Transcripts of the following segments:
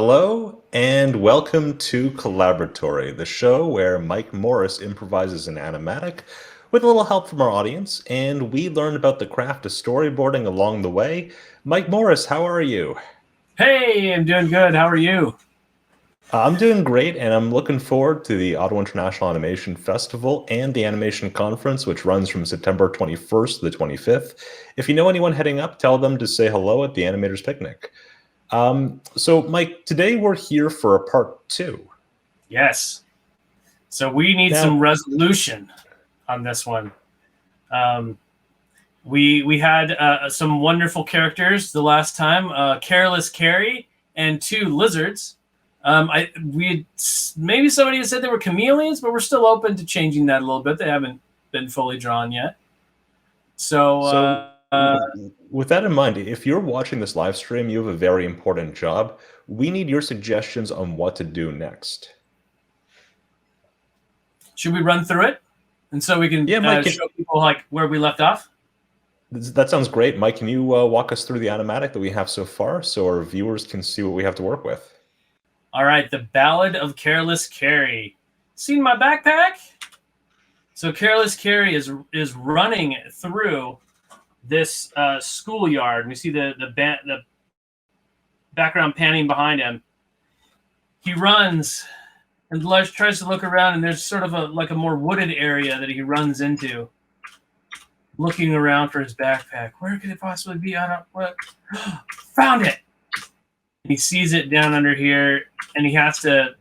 Hello and welcome to Collaboratory, the show where Mike Morris improvises an animatic with a little help from our audience, and we learn about the craft of storyboarding along the way. Mike Morris, how are you? Hey, I'm doing good. How are you? I'm doing great, and I'm looking forward to the Ottawa International Animation Festival and the Animation Conference, which runs from September 21st to the 25th. If you know anyone heading up, tell them to say hello at the Animators Picnic. So, Mike, today we're here for a part two. Yes. So we need Now, some resolution on this one. Um, we had some wonderful characters the last time. Careless, Cary, and two lizards. Maybe somebody had said they were chameleons, but we're still open to changing that a little bit. They haven't been fully drawn yet. So so with that in mind, if you're watching this live stream, you have a very important job. We need your suggestions on what to do next. should we run through it, and so we can Yeah, Mike, show people like where we left off? that sounds great. Mike, can you walk us through the animatic that we have so far so our viewers can see what we have to work with? All right, the Ballad of Careless Cary. Seen my backpack? So Careless Cary is running through this schoolyard, and you see the background panning behind him. He runs and tries to look around, and there's sort of a more wooded area that he runs into, looking around for his backpack. Where could it possibly be? I don't what. Found it. He sees it down under here, and he has to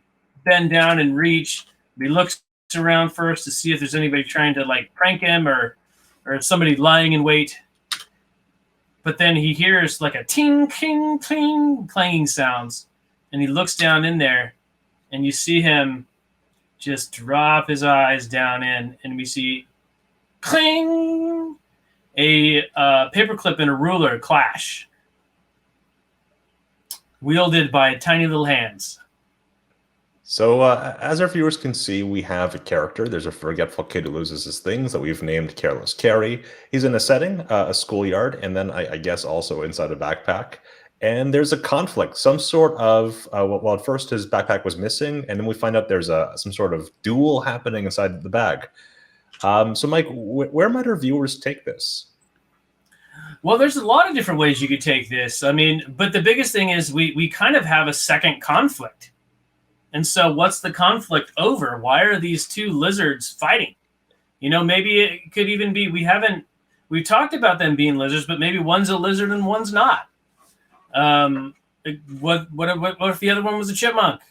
bend down and reach. He looks around first to see if there's anybody trying to like prank him or somebody lying in wait. But then he hears like a ting, ting, ting clanging sounds, and he looks down in there, and you see him just drop his eyes down in, and we see cling, a paperclip and a ruler clash, wielded by tiny little hands. So, as our viewers can see, we have a character. There's a forgetful kid who loses his things that we've named Careless Cary. He's in a setting, a schoolyard, and then I guess also inside a backpack. And there's a conflict, some sort of, well, at first his backpack was missing, and then we find out there's some sort of duel happening inside the bag. So, Mike, where might our viewers take this? Well, there's a lot of different ways you could take this. I mean, but the biggest thing is we kind of have a second conflict. And so what's the conflict over? Why are these two lizards fighting? You know, maybe it could even be we talked about them being lizards, but maybe one's a lizard and one's not. What if the other one was a chipmunk?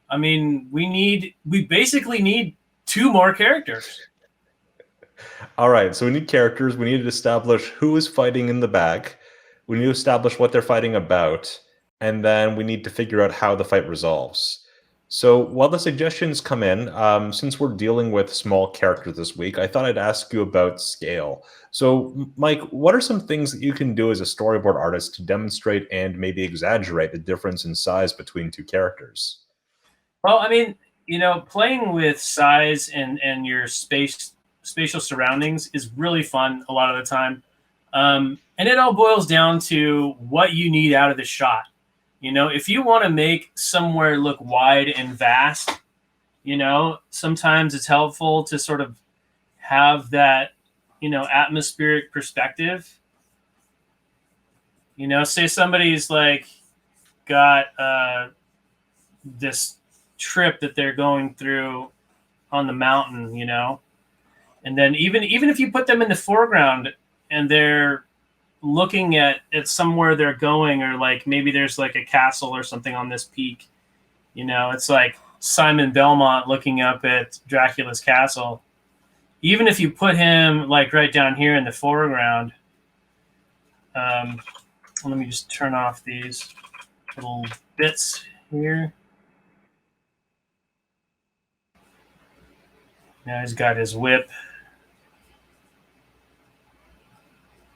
I mean, we basically need two more characters. All right, so we need characters. We need to establish who is fighting in the bag. We need to establish what they're fighting about. And then we need to figure out how the fight resolves. So while the suggestions come in, since we're dealing with small characters this week, I thought I'd ask you about scale. So, Mike, what are some things that you can do as a storyboard artist to demonstrate and maybe exaggerate the difference in size between two characters? Well, I mean, you know, playing with size and your spatial surroundings is really fun a lot of the time. And it all boils down to what you need out of the shot. You know, if you want to make somewhere look wide and vast, you know, sometimes it's helpful to sort of have that, you know, atmospheric perspective. You know, say somebody's like got this trip that they're going through on the mountain, you know, and then even if you put them in the foreground and they're looking at somewhere they're going, or like maybe there's like a castle or something on this peak, you know, it's like Simon Belmont looking up at Dracula's castle. Even if you put him like right down here in the foreground, let me just turn off these little bits here. Now he's got his whip.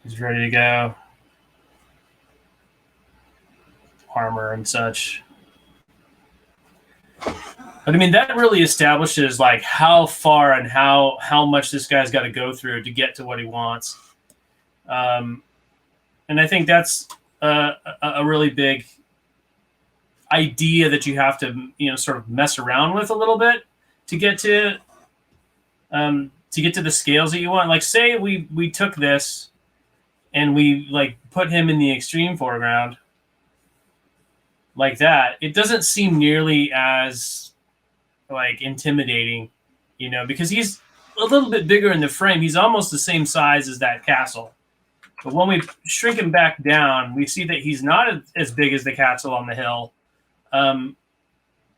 He's ready to go. Armor and such. But I mean, that really establishes like how far and how much this guy's got to go through to get to what he wants. And I think that's a really big idea that you have to, sort of mess around with a little bit to get to the scales that you want. Like, say we took this and we like put him in the extreme foreground like that. It doesn't seem nearly as like intimidating, because he's a little bit bigger in the frame. He's almost the same size as that castle. But when we shrink him back down, we see that he's not as big as the castle on the hill. And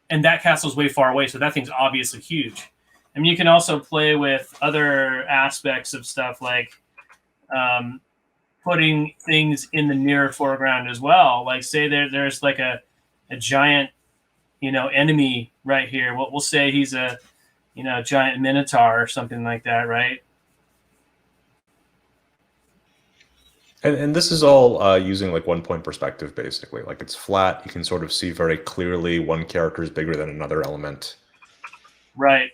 that castle's way far away, so that thing's obviously huge. I mean, you can also play with other aspects of stuff, like putting things in the near foreground as well. Like, say there's like a giant, enemy right here. We'll say he's a giant minotaur or something like that, right? And this is all using like 1 point perspective, basically. Like, it's flat. You can sort of see very clearly one character is bigger than another element. Right.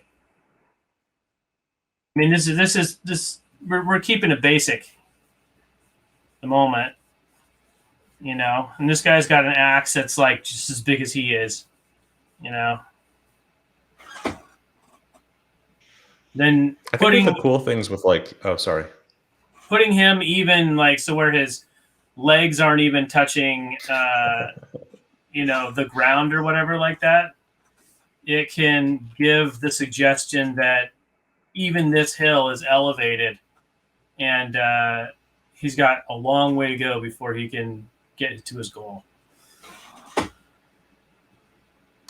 I mean, this is we're keeping it basic at the moment, and this guy's got an axe that's like just as big as he is, Then I think one of the cool things with putting him even like so where his legs aren't even touching, the ground or whatever like that. It can give the suggestion that even this hill is elevated, and he's got a long way to go before he can get to his goal.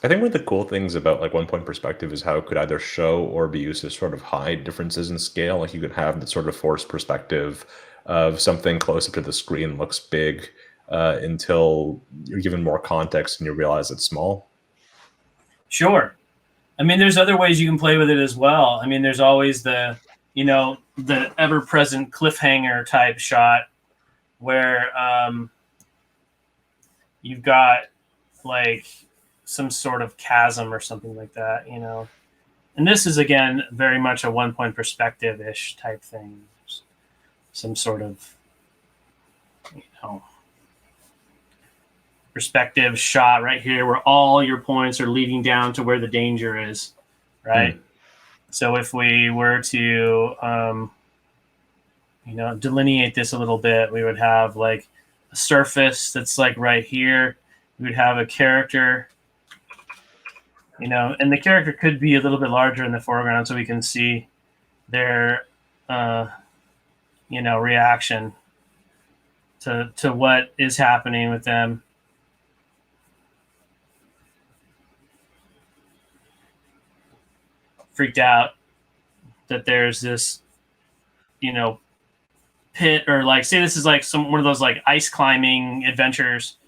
I think one of the cool things about like 1 point perspective is how it could either show or be used to sort of hide differences in scale. Like, you could have the sort of forced perspective of something close up to the screen looks big until you're given more context and you realize it's small. Sure. I mean, there's other ways you can play with it as well. I mean, there's always the ever-present cliffhanger type shot where you've got like some sort of chasm or something like that, And this is, again, very much a 1 point perspective-ish type thing. Some sort of, perspective shot right here where all your points are leading down to where the danger is, right? So if we were to, delineate this a little bit, we would have like a surface that's like right here. We would have a character, and the character could be a little bit larger in the foreground so we can see their, reaction to what is happening with them. Freaked out that there's this, pit, or like, say this is like one of those like ice climbing adventures,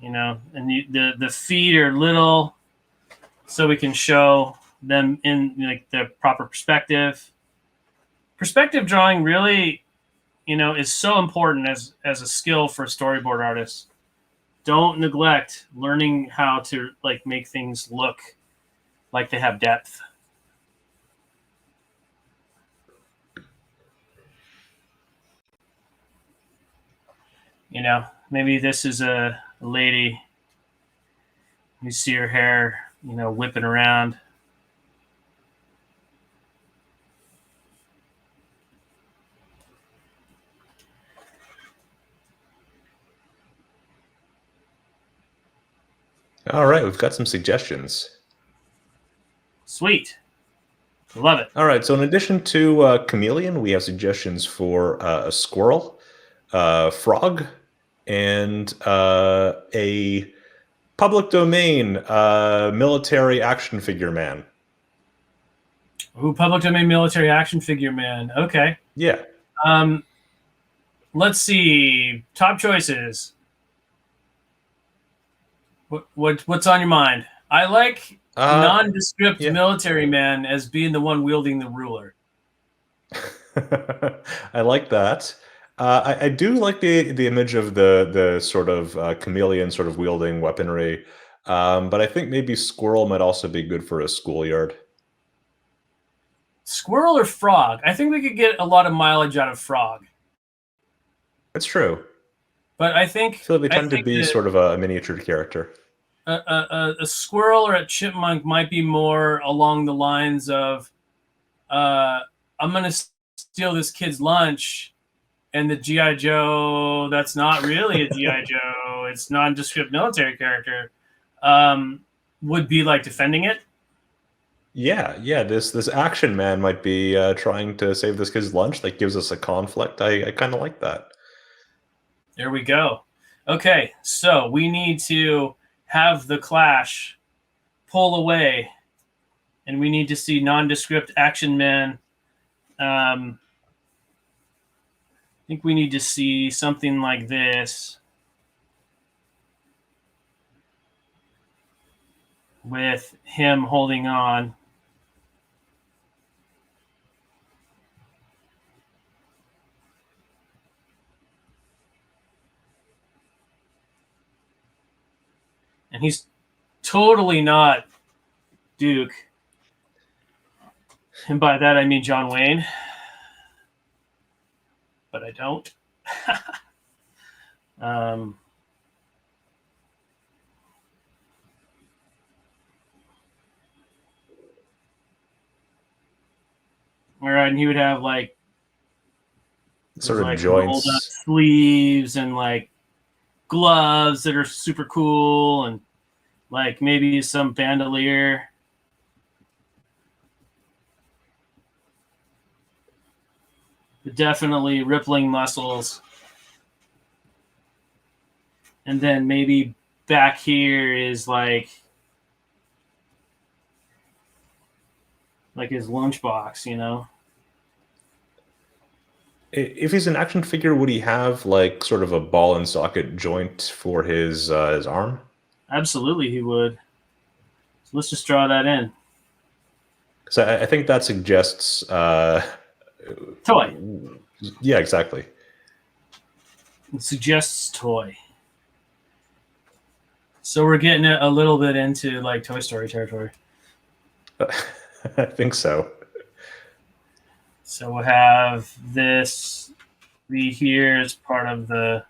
and the feet are little, so we can show them in like the proper perspective. Perspective drawing really, is so important as a skill for storyboard artists. Don't neglect learning how to like make things look like they have depth. Maybe this is a lady. You see her hair, whipping around. All right, we've got some suggestions. Sweet. Love it. All right, so in addition to chameleon, we have suggestions for a squirrel, frog, and a public domain military action figure man. Ooh, public domain military action figure man. Okay. Yeah. Let's see. Top choices. What's on your mind? I like nondescript military man as being the one wielding the ruler. I like that. I do like the image of the sort of chameleon sort of wielding weaponry, but I think maybe squirrel might also be good for a schoolyard. Squirrel or frog? I think we could get a lot of mileage out of frog. That's true. But I I think feel like they I tend to think be that sort of a miniature character. a squirrel or a chipmunk might be more along the lines of, I'm gonna steal this kid's lunch, and the GI Joe that's not really a GI Joe, it's nondescript military character, um, would be like defending it. Yeah, yeah. This action man might be trying to save this kid's lunch. That gives us a conflict. I kind of like that. There we go. Okay, so we need to have the clash pull away, and we need to see nondescript action man. I think we need to see something like this with him holding on. And he's totally not Duke. And by that I mean John Wayne. But I don't. um, all right, and he would have like Sort of like rolled up joints. sleeves and like gloves that are super cool, and like maybe some bandolier. But definitely rippling muscles. And then maybe back here is like his lunchbox, you know? If he's an action figure, would he have like sort of a ball and socket joint for his arm? Absolutely, he would. So let's just draw that in. So I think that suggests. Toy. Yeah, exactly. It suggests toy. So we're getting a little bit into like Toy Story territory. I think so. So we'll have this be here as part of the.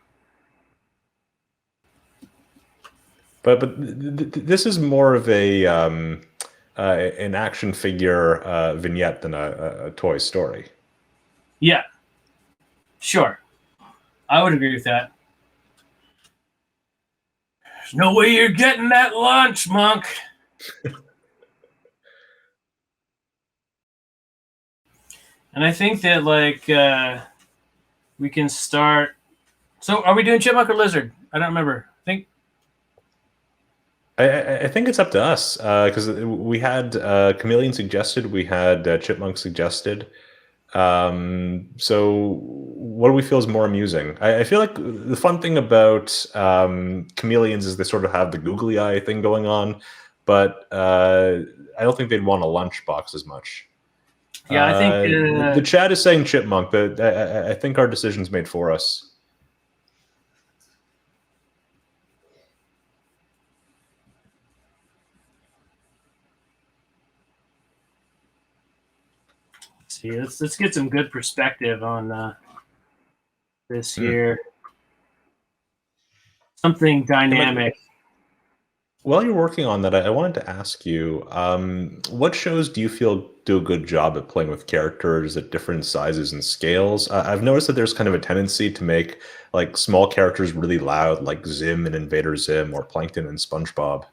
But this is more of a an action figure vignette than a Toy Story. Yeah, sure. I would agree with that. There's no way you're getting that lunch, monk. And I think that like we can start. So are we doing chipmunk or lizard? I don't remember. I think it's up to us because we had Chameleon suggested, we had Chipmunk suggested. So what do we feel is more amusing? I feel like the fun thing about chameleons is they sort of have the googly eye thing going on, but I don't think they'd want a lunchbox as much. Yeah, I think the chat is saying Chipmunk, but I think our decision's made for us. see. Let's get some good perspective on this here. Something dynamic. While you're working on that, I wanted to ask you, what shows do you feel do a good job at playing with characters at different sizes and scales? I've noticed that there's kind of a tendency to make like small characters really loud, like Zim and Invader Zim or Plankton and SpongeBob.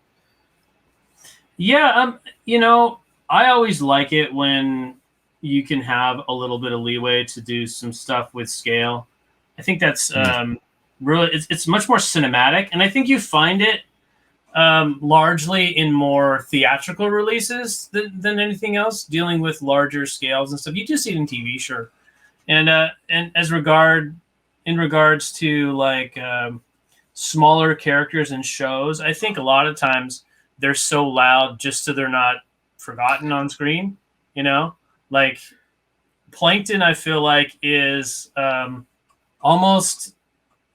Yeah, you know, I always like it when you can have a little bit of leeway to do some stuff with scale. I think that's really it's much more cinematic, and I think you find it largely in more theatrical releases than anything else, dealing with larger scales and stuff. You just see it in TV, sure. And in regards to like smaller characters in shows, I think a lot of times they're so loud just so they're not forgotten on screen. You know, like Plankton, I feel like is almost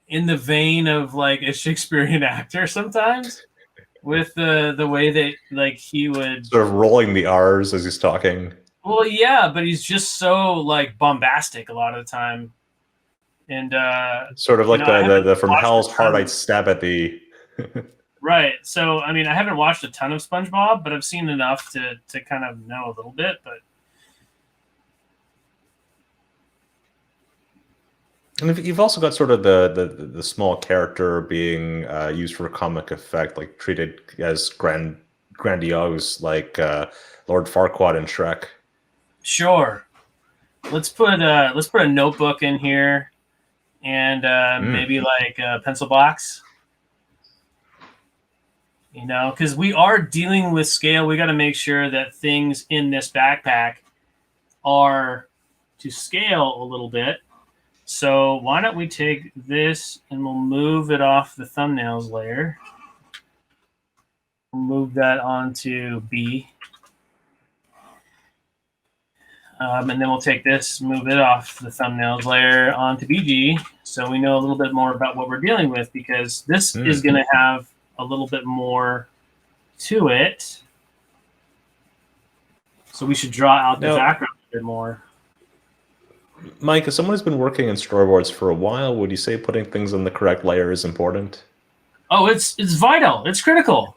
in the vein of like a Shakespearean actor sometimes, with the way that like he would Sort of rolling the R's as he's talking. well, yeah, but he's just so like bombastic a lot of the time. And Sort of you like know, I haven't the from watched a hell's heart ton. I stab at thee. Right. So I mean, I haven't watched a ton of SpongeBob, but I've seen enough to kind of know a little bit. But And you've also got sort of the small character being used for comic effect, like treated as grandiose, like Lord Farquaad and Shrek. sure, let's put a notebook in here, and maybe like a pencil box. You know, because we are dealing with scale. We got to make sure that things in this backpack are to scale a little bit. So why don't we take this and we'll move it off the thumbnails layer. We'll move that onto B. And then we'll take this, move it off the thumbnails layer onto BG, so we know a little bit more about what we're dealing with, because this is going to have a little bit more to it. So we should draw out the background a bit more. Mike, as someone who's been working in storyboards for a while, would you say putting things on the correct layer is important? Oh, it's vital. It's critical.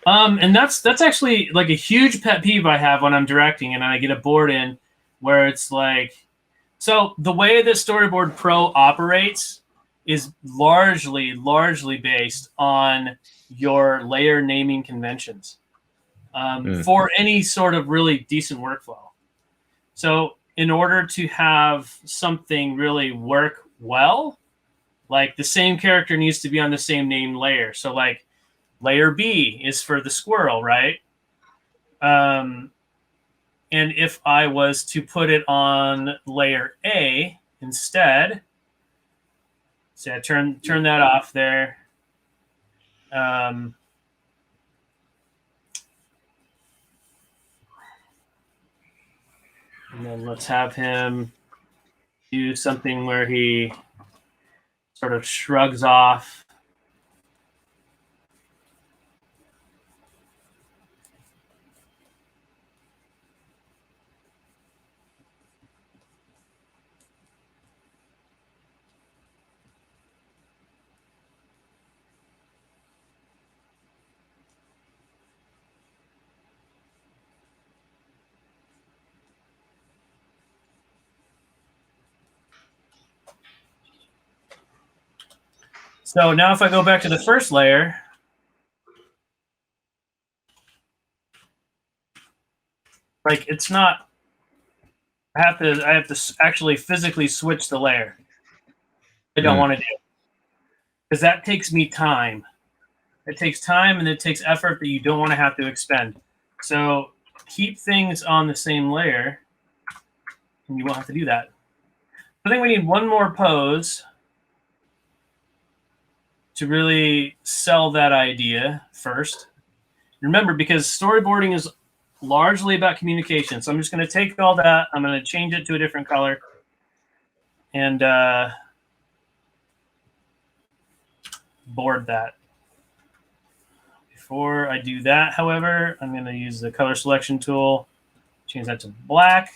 And that's actually like a huge pet peeve I have when I'm directing and I get a board in where it's like, so the way that Storyboard Pro operates is largely based on your layer naming conventions for any sort of really decent workflow. So in order to have something really work well, like the same character needs to be on the same name layer. So like layer B is for the squirrel, right? And if I was to put it on layer A instead, so I turn that off there. And then let's have him do something where he sort of shrugs off. So now if I go back to the first layer, like it's not, I have to actually physically switch the layer. I don't want to do, because that takes me time. It takes time and it takes effort that you don't want to have to expend. So keep things on the same layer and you won't have to do that. I think we need one more pose to really sell that idea first. Remember, because storyboarding is largely about communication. So I'm just going to take all that. I'm going to change it to a different color. And board that. Before I do that, however, I'm going to use the color selection tool, change that to black.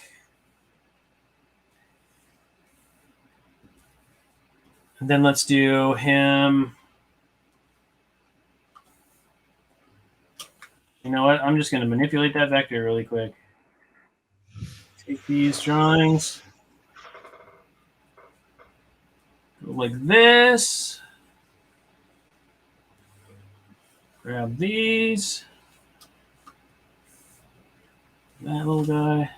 And then let's do him. You know what? I'm just going to manipulate that vector really quick. Take these drawings. Go like this. Grab these. That little guy.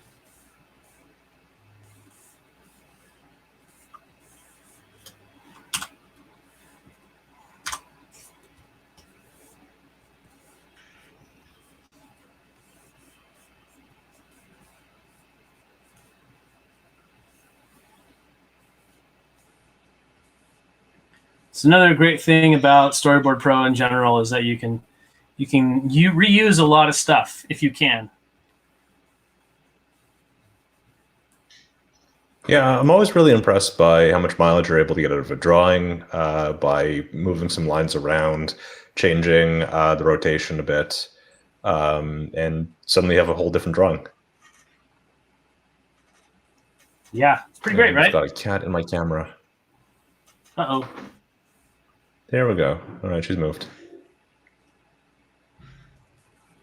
It's another great thing about Storyboard Pro in general is that you can reuse a lot of stuff if you can. Yeah, I'm always really impressed by how much mileage you're able to get out of a drawing by moving some lines around, changing the rotation a bit, and suddenly you have a whole different drawing. Yeah, it's pretty great, right? I've got a cat in my camera. Uh-oh. There we go. All right, she's moved.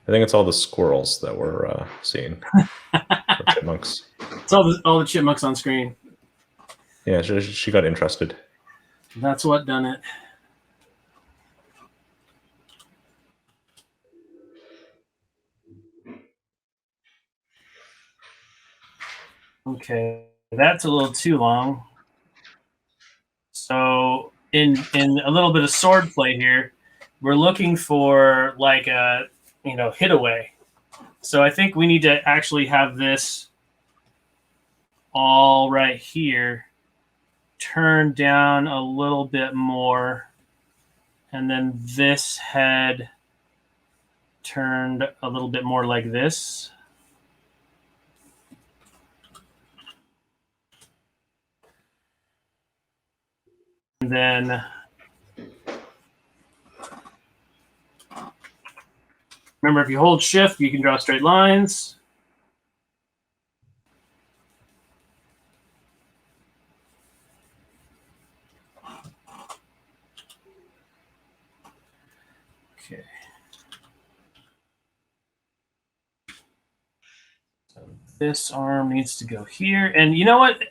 I think it's all the squirrels that we're seeing. Or chipmunks. It's all the chipmunks on screen. Yeah, she got interested. That's what done it. Okay, that's a little too long. So in a little bit of sword play here, we're looking for like a hit away. So I think we need to actually have this all right here turned down a little bit more, and then this head turned a little bit more like this. And then remember, if you hold shift, you can draw straight lines. Okay. So this arm needs to go here. And you know what?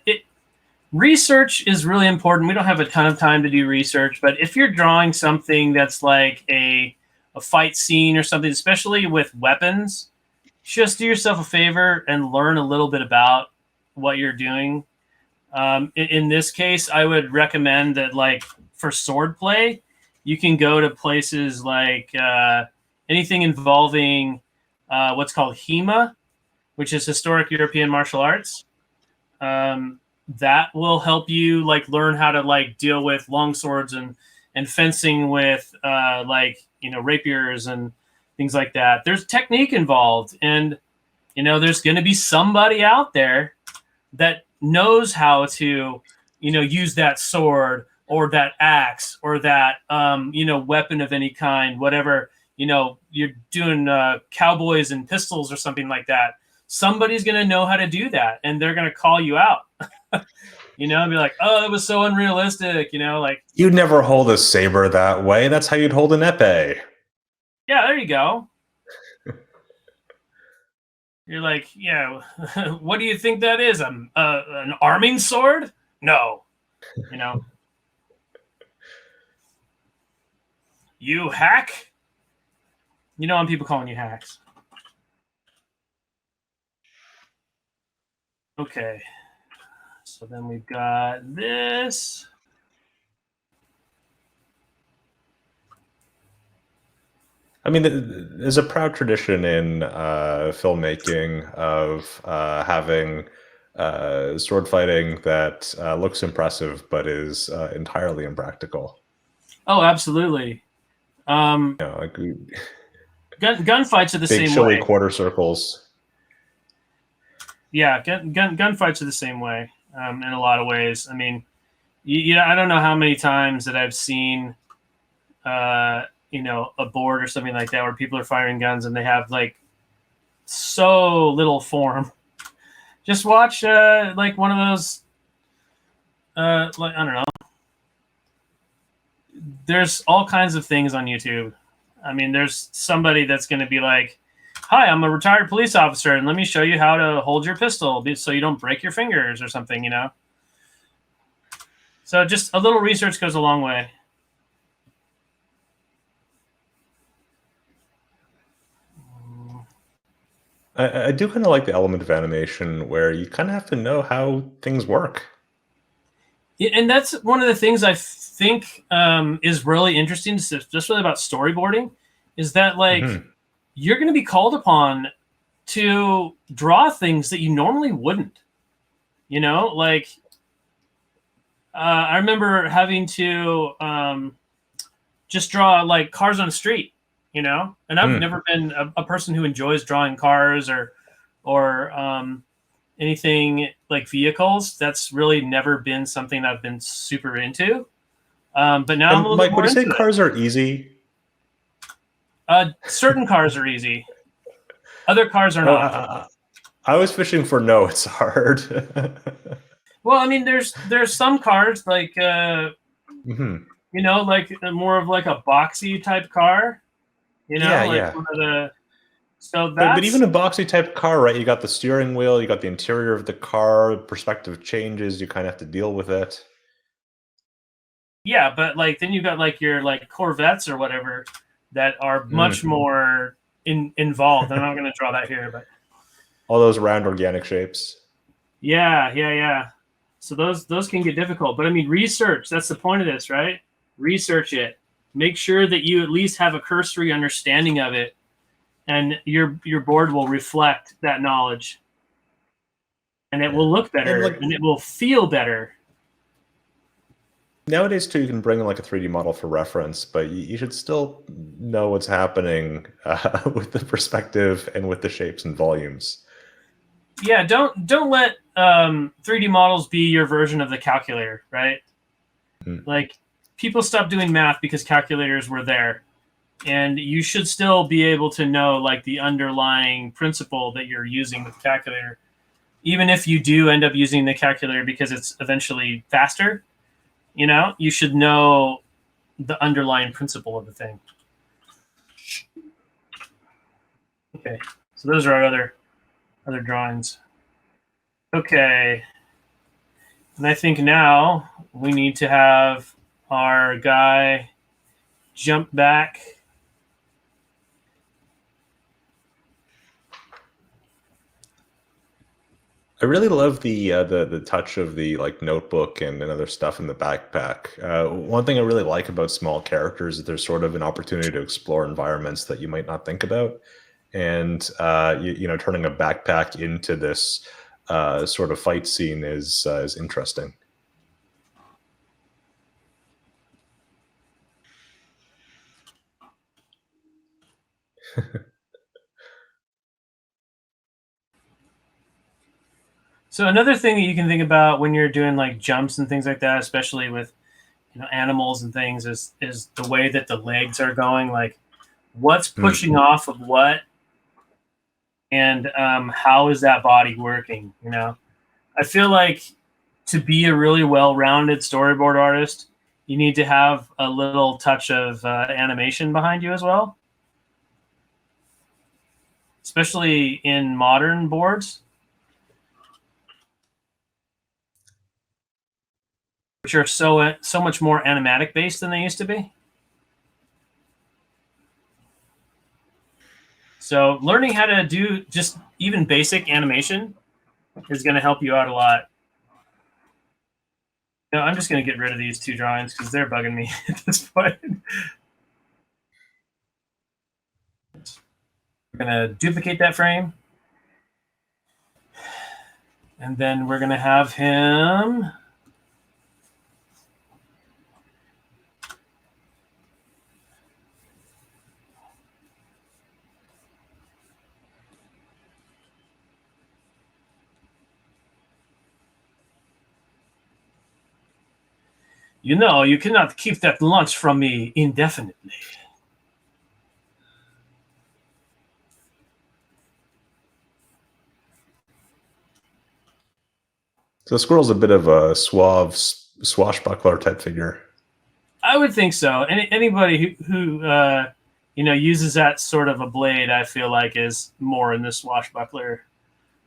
Research is really important. We don't have a ton of time to do research, but if you're drawing something that's like a fight scene or something, especially with weapons, just do yourself a favor and learn a little bit about what you're doing. In this case, I would recommend that, like, for sword play, you can go to places like anything involving what's called HEMA, which is Historic European Martial Arts. That will help you like learn how to like deal with long swords and fencing with rapiers and things like that. There's technique involved, and there's going to be somebody out there that knows how to use that sword or that axe or that weapon of any kind, whatever you're doing, cowboys and pistols or something like that. Somebody's going to know how to do that, and they're going to call you out. Be like, oh, that was so unrealistic, like, You'd never hold a saber that way. That's how you'd hold an epee. Yeah, there you go. You're like, yeah, what do you think that is? An arming sword? No. You hack? You don't want people calling you hacks. Okay. So then we've got this. I mean, there's a proud tradition in filmmaking of having sword fighting that looks impressive but is entirely impractical. Oh, absolutely. Like gunfights are the big same showy way. Quarter circles. Yeah, gunfights are the same way in a lot of ways. I mean, I don't know how many times that I've seen, a board or something like that where people are firing guns and they have like so little form. Just watch like one of those. Like, I don't know. There's all kinds of things on YouTube. I mean, there's somebody that's going to be like, hi, I'm a retired police officer, and let me show you how to hold your pistol so you don't break your fingers or something, So just a little research goes a long way. I do kind of like the element of animation where you kind of have to know how things work. Yeah, and that's one of the things I think is really interesting, just really about storyboarding, is that like you're going to be called upon to draw things that you normally wouldn't. Like I remember having to just draw like cars on the street, and I've never been a person who enjoys drawing cars or anything like vehicles. That's really never been something I've been super into. But now I'm a little Mike, bit more would you say into cars are easy? certain cars are easy. Other cars are not. I was fishing for no, it's hard. Well, I mean, there's some cars like Mm-hmm. You know, like more of like a boxy type car. You know, Yeah, like yeah. one of the. So But that's even a boxy type car, right? You got the steering wheel, you got the interior of the car, perspective changes, you kind of have to deal with it. yeah, but like then you got like your like Corvettes or whatever that are much Mm. more involved. I'm not going to draw that here, but All those round organic shapes. yeah. So those can get difficult. But I mean, research. That's the point of this, right? Research it. Make sure that you at least have a cursory understanding of it, and your board will reflect that knowledge, and it Yeah. will look And better, like and it will feel better. nowadays too, you can bring in like a 3D model for reference, but you should still know what's happening with the perspective and with the shapes and volumes. Yeah, don't let 3D models be your version of the calculator, right? Mm. Like people stopped doing math because calculators were there, and you should still be able to know like the underlying principle that you're using with the calculator, even if you do end up using the calculator because it's eventually faster. You know, you should know the underlying principle of the thing. Okay, so those are our other drawings. Okay, and I think now we need to have our guy jump back. I really love the touch of the like notebook and other stuff in the backpack. One thing I really like about small characters is there's sort of an opportunity to explore environments that you might not think about, and you know, turning a backpack into this sort of fight scene is interesting. So another thing that you can think about when you're doing like jumps and things like that, especially with animals and things, is the way that the legs are going. Like what's Hmm. pushing off of what, and how is that body working? You know, I feel like to be a really well-rounded storyboard artist, you need to have a little touch of animation behind you as well, especially in modern boards, which are so much more animatic based than they used to be. So learning how to do just even basic animation is going to help you out a lot. No, I'm just going to get rid of these two drawings because they're bugging me at this point. We're going to duplicate that frame. And then we're going to have him. You know, you cannot keep that lunch from me indefinitely. So Squirrel's a bit of a suave swashbuckler type figure. I would think so. Anybody who uses that sort of a blade, I feel like, is more in the swashbuckler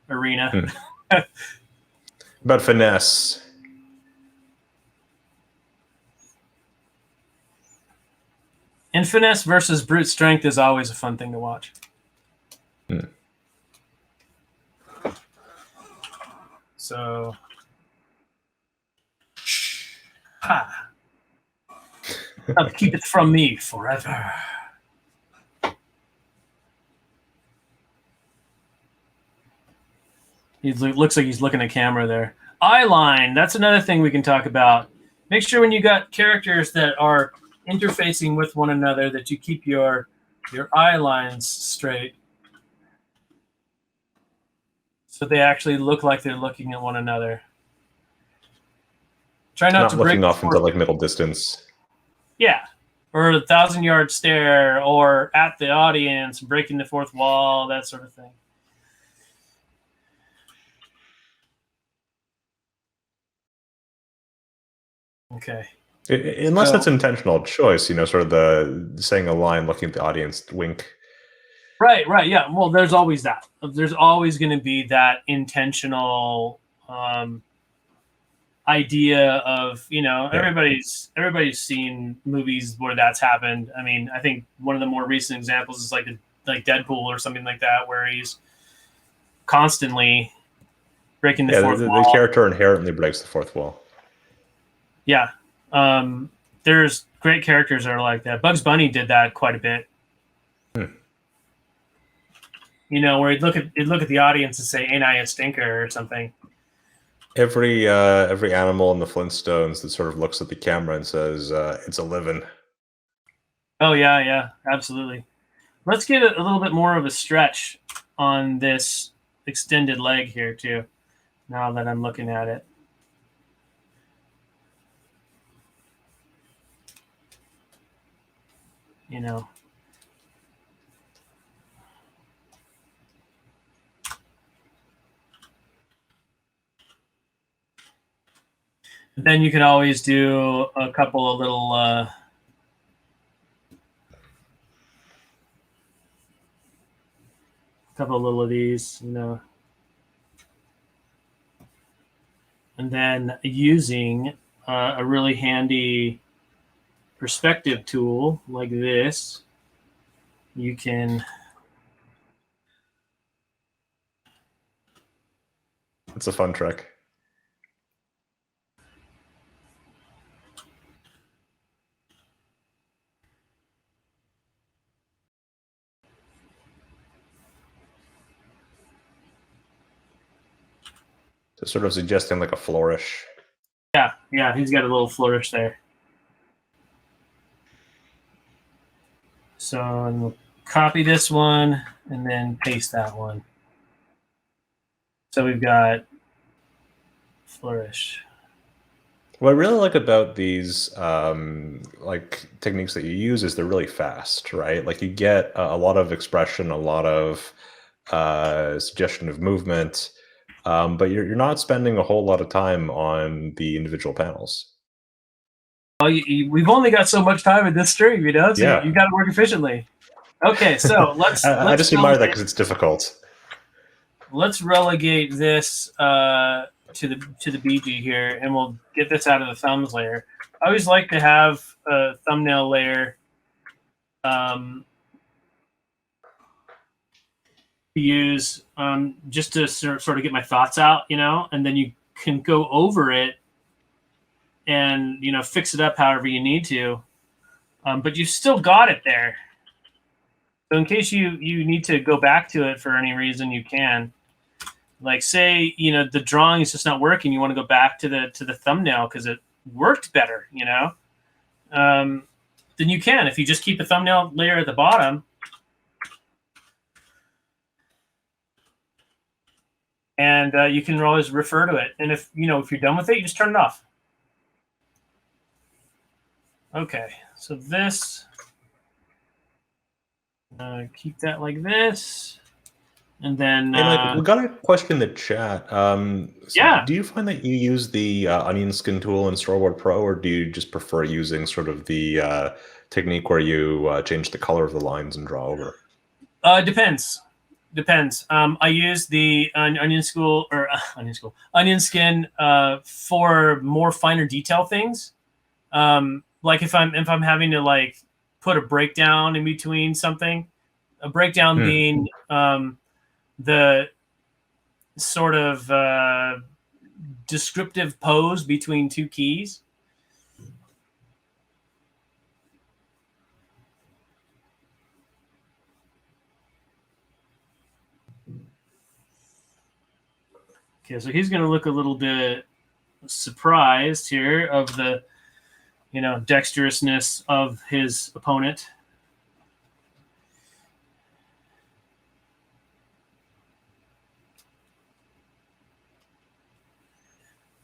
arena. Hmm. About finesse. And finesse versus brute strength is always a fun thing to watch. Hmm. So, ha! I'll keep it from me forever. He looks like he's looking at camera there. Eye line. That's another thing we can talk about. Make sure when you got characters that are interfacing with one another that you keep your eye lines straight, so they actually look like they're looking at one another. Try not to Not break looking the off into fourth. like middle distance. Yeah, or a 1,000-yard stare, or at the audience, breaking the fourth wall, that sort of thing. Okay. Unless that's intentional choice, sort of the saying a line, looking at the audience, wink. Right, yeah. Well, there's always that. There's always going to be that intentional idea of, everybody's seen movies where that's happened. I mean, I think one of the more recent examples is like Deadpool or something like that, where he's constantly breaking the fourth wall. The character inherently breaks the fourth wall. Yeah. There's great characters that are like that. Bugs Bunny did that quite a bit. Where he'd look at the audience and say, "Ain't I a stinker?" or something. Every animal in the Flintstones that sort of looks at the camera and says, "It's a living." Oh yeah, absolutely. Let's get a little bit more of a stretch on this extended leg here too. Now that I'm looking at it. Then you can always do a couple of little of these, and then using a really handy perspective tool like this, you can. It's a fun trick. So sort of suggesting like a flourish. Yeah, he's got a little flourish there. So I'm going to copy this one and then paste that one. So we've got flourish. What I really like about these techniques that you use is they're really fast, right? Like you get a lot of expression, a lot of suggestion of movement, but you're not spending a whole lot of time on the individual panels. Well, we've only got so much time in this stream, so you got to work efficiently. Okay, so let's. I just admire that because it's difficult. Let's relegate this to the BG here, and we'll get this out of the thumbs layer. I always like to have a thumbnail layer to use just to sort of get my thoughts out, and then you can go over it and fix it up however you need to, but you've still got it there. So in case you need to go back to it for any reason, you can. Like say the drawing is just not working, you want to go back to the thumbnail because it worked better, then you can. If you just keep the thumbnail layer at the bottom, and you can always refer to it. And if you're done with it, you just turn it off. Okay, so this, keep that like this. And then we got a question in the chat. Do you find that you use the onion skin tool in Storyboard Pro, or do you just prefer using sort of the technique where you change the color of the lines and draw over? Depends. I use the onion skin for more finer detail things. Like if I'm having to like put a breakdown in between something, a breakdown being the sort of descriptive pose between two keys. Okay, so he's going to look a little bit surprised here of the, dexterousness of his opponent.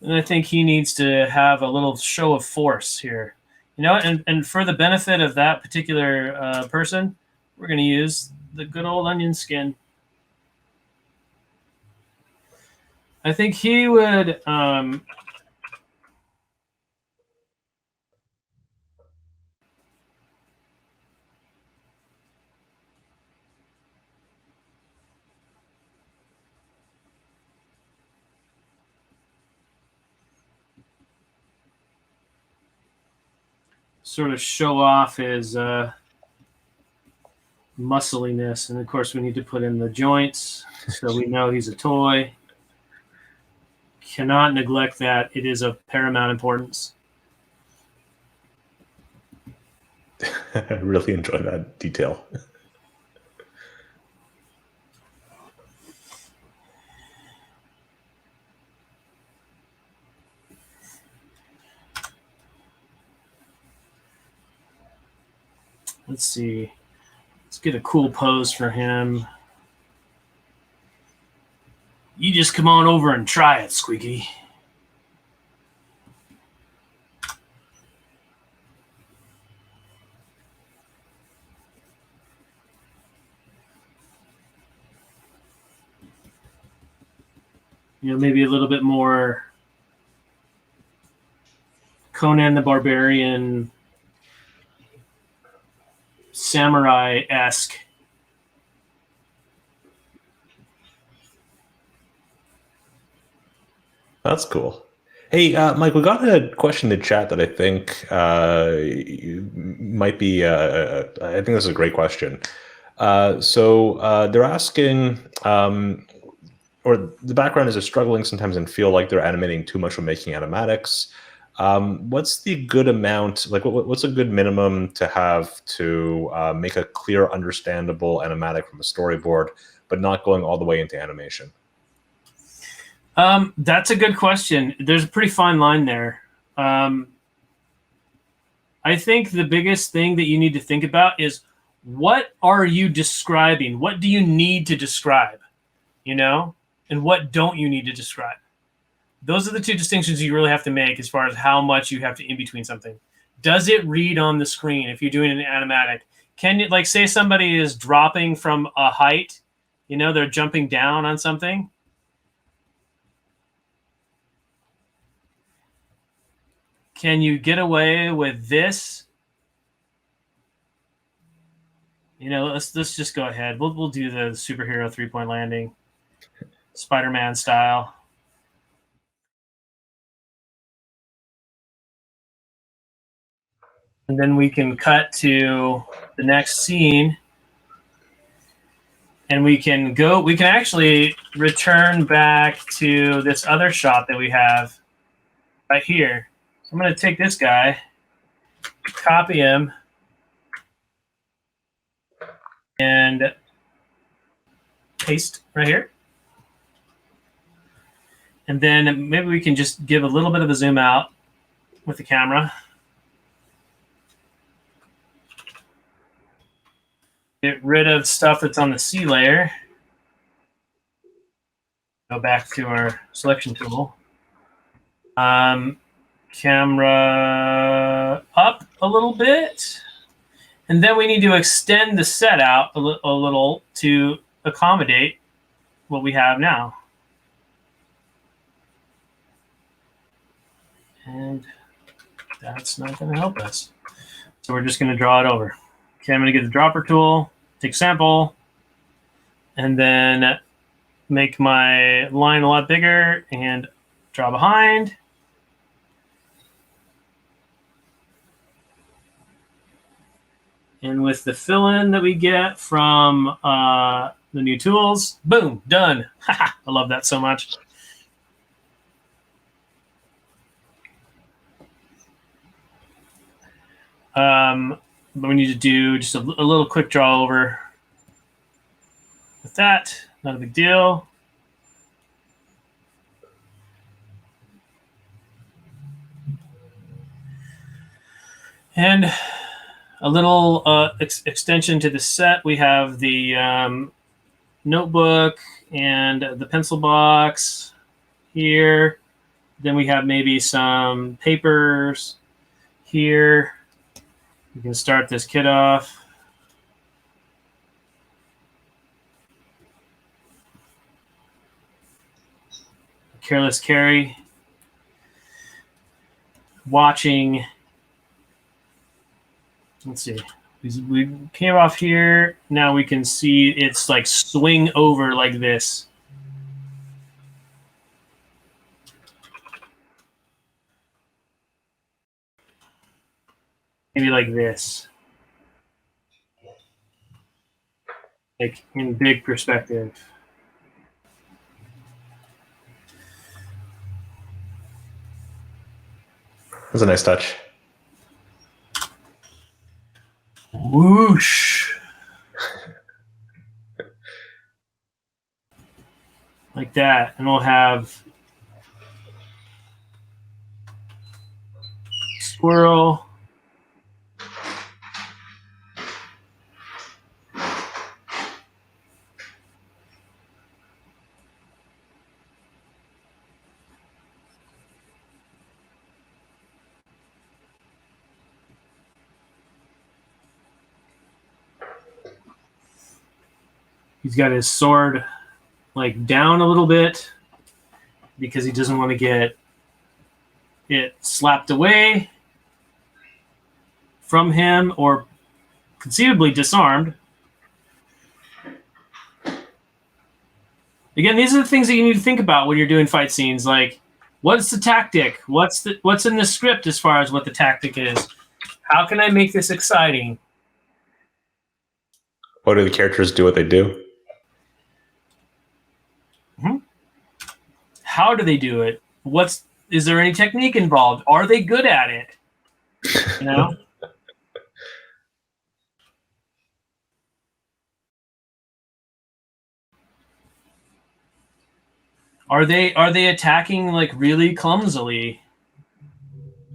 And I think he needs to have a little show of force here. And for the benefit of that particular person, we're going to use the good old onion skin. I think he would sort of show off his muscliness. And of course, we need to put in the joints so we know he's a toy. Cannot neglect that. It is of paramount importance. I really enjoy that detail. Let's see. Let's get a cool pose for him. You just come on over and try it, Squeaky. You know, maybe a little bit more Conan the Barbarian, samurai-esque. That's cool. Hey, Mike, we got a question in the chat that I think might be. I think this is a great question. They're asking, or the background is they're struggling sometimes and feel like they're animating too much when making animatics. What's the good amount? Like, what's a good minimum to have to make a clear, understandable animatic from a storyboard, but not going all the way into animation? That's a good question. There's a pretty fine line there. I think the biggest thing that you need to think about is, what are you describing? What do you need to describe? You know, and what don't you need to describe? Those are the two distinctions you really have to make as far as how much you have to in between something. Does it read on the screen if you're doing an animatic? Can you, like, say somebody is dropping from a height, you know, they're jumping down on something. Can you get away with this? You know, let's just go ahead. We'll do the superhero 3-point landing, Spider-Man style. And then we can cut to the next scene. And we can actually return back to this other shot that we have right here. I'm going to take this guy, copy him, and paste right here. And then maybe we can just give a little bit of a zoom out with the camera. Get rid of stuff that's on the C layer. Go back to our selection tool. Camera up a little bit. And then we need to extend the set out a little to accommodate what we have now. And that's not going to help us. So we're just going to draw it over. Okay, I'm going to get the dropper tool, take sample, and then make my line a lot bigger and draw behind. And with the fill-in that we get from the new tools, boom, done. I love that so much. But we need to do just a little quick draw over with that. Not a big deal. And a little extension to the set. We have the notebook and the pencil box here. Then we have maybe some papers here. We can start this kit off. Careless Cary. Watching. Let's see. We came off here. Now we can see it's like swing over like this. Maybe like this. Like in big perspective. That's a nice touch. Whoosh. Like that. And we'll have squirrel. He's got his sword like down a little bit because he doesn't want to get it slapped away from him or conceivably disarmed. Again, these are the things that you need to think about when you're doing fight scenes. Like, what's the tactic? What's in the script as far as what the tactic is? How can I make this exciting? What do the characters do what they do? Mm-hmm. How do they do it? Is there any technique involved? Are they good at it? You know? Are they attacking like really clumsily?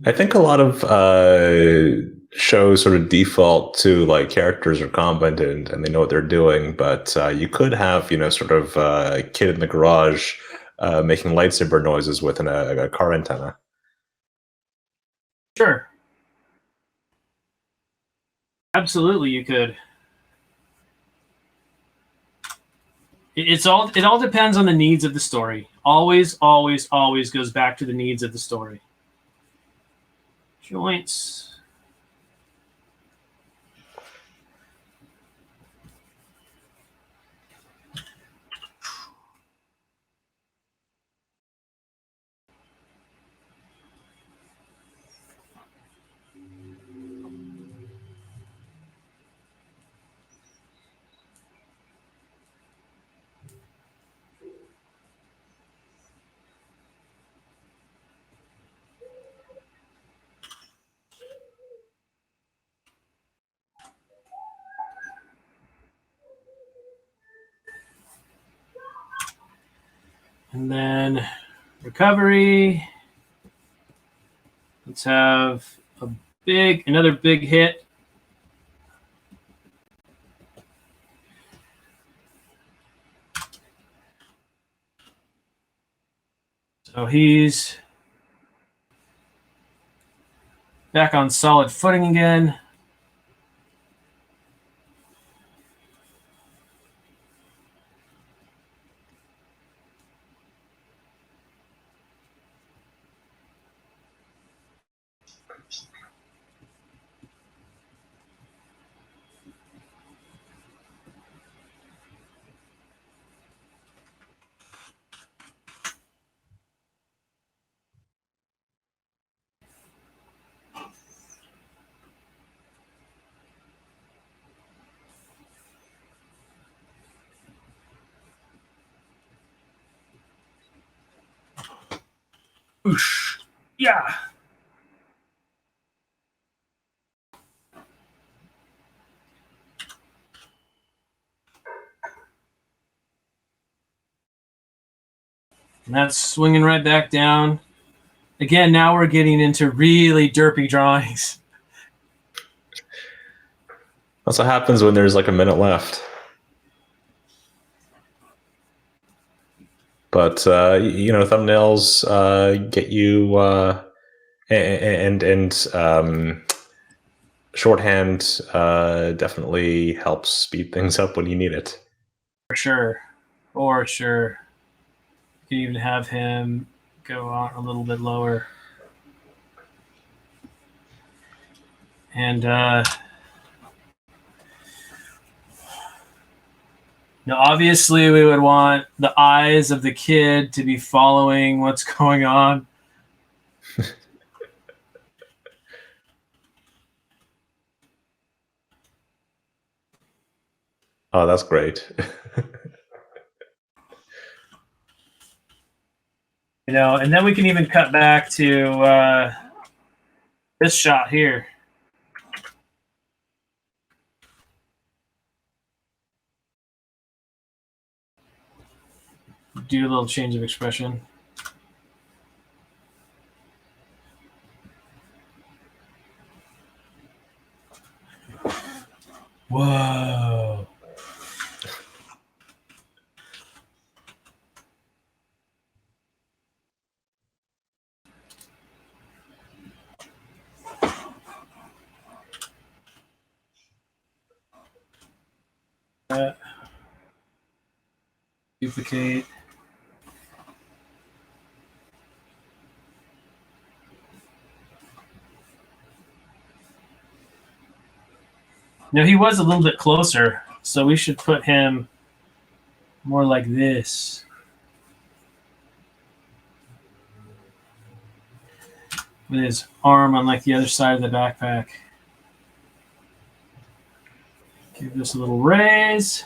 I think a lot of shows sort of default to like characters are competent and they know what they're doing, but you could have, sort of a kid in the garage making lightsaber noises with a car antenna. Sure. Absolutely, you could. It all depends on the needs of the story. Always goes back to the needs of the story. Joints. And then recovery. Let's have another big hit. So he's back on solid footing again. Oosh. Yeah. And that's swinging right back down. Again, now we're getting into really derpy drawings. That's what happens when there's like a minute left. But thumbnails get you and shorthand definitely helps speed things up when you need it. For sure. You can even have him go out a little bit lower. And now, obviously, we would want the eyes of the kid to be following what's going on. Oh, that's great. And then we can even cut back to this shot here. Do a little change of expression. Whoa. Duplicate. Now he was a little bit closer, so we should put him more like this. With his arm on like the other side of the backpack. Give this a little raise.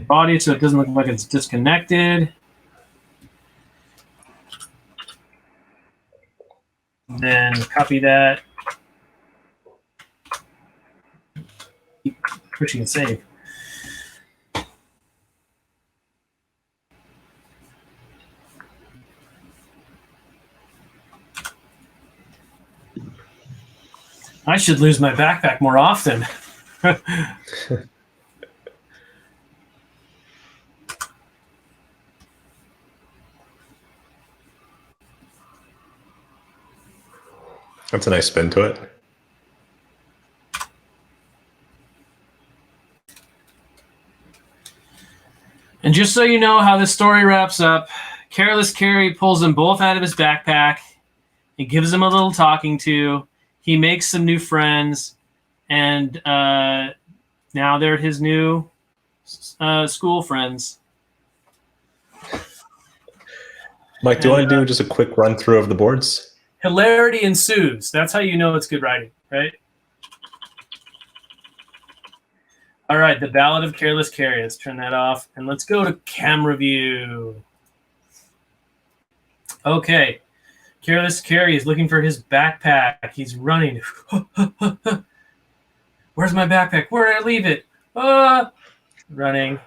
Body so it doesn't look like it's disconnected. Then copy that. Keep pushing and save. I should lose my backpack more often. That's a nice spin to it. And just so you know how this story wraps up, Careless Cary pulls them both out of his backpack. He gives them a little talking to. He makes some new friends. And now they're his new school friends. Mike, do you want to do just a quick run through of the boards? Hilarity ensues. That's how you know it's good writing, right? All right, the Ballad of Careless Cary. Let's turn that off, and let's go to camera view. Okay, Careless Cary is looking for his backpack. He's running. Where's my backpack? Where did I leave it? Running.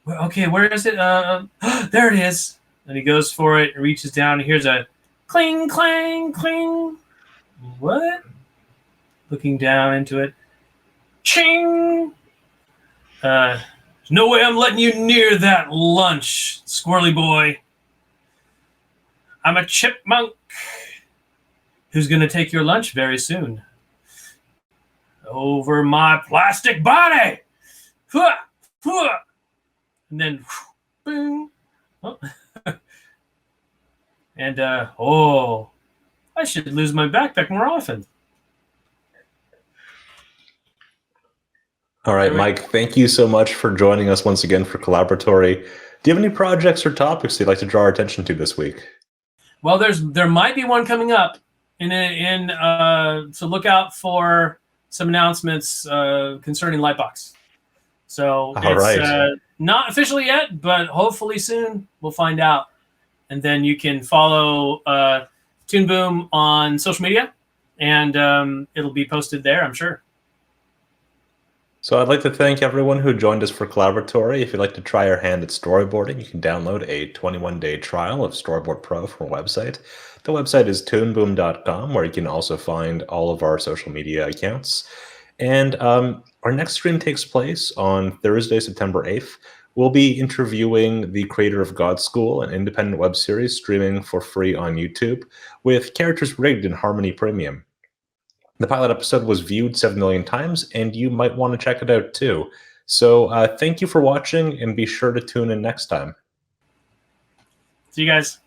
Okay, where is it? There it is. And he goes for it and reaches down, and here's a cling, clang, cling. What? Looking down into it. Ching! There's no way I'm letting you near that lunch, squirrely boy. I'm a chipmunk who's going to take your lunch very soon. Over my plastic body! And then, boom. Oh. And, I should lose my backpack more often. All right, Mike, thank you so much for joining us once again for Collaboratory. Do you have any projects or topics you'd like to draw our attention to this week? Well, there might be one coming up, so look out for some announcements concerning Lightbox. So it's not officially yet, but hopefully soon we'll find out. And then you can follow Toon Boom on social media, and it'll be posted there, I'm sure. So I'd like to thank everyone who joined us for Collaboratory. If you'd like to try your hand at storyboarding, you can download a 21-day trial of Storyboard Pro from our website. The website is toonboom.com, where you can also find all of our social media accounts. And our next stream takes place on Thursday, September 8th. We'll be interviewing the creator of God School, an independent web series streaming for free on YouTube, with characters rigged in Harmony Premium. The pilot episode was viewed 7 million times, and you might want to check it out too. So thank you for watching, and be sure to tune in next time. See you guys.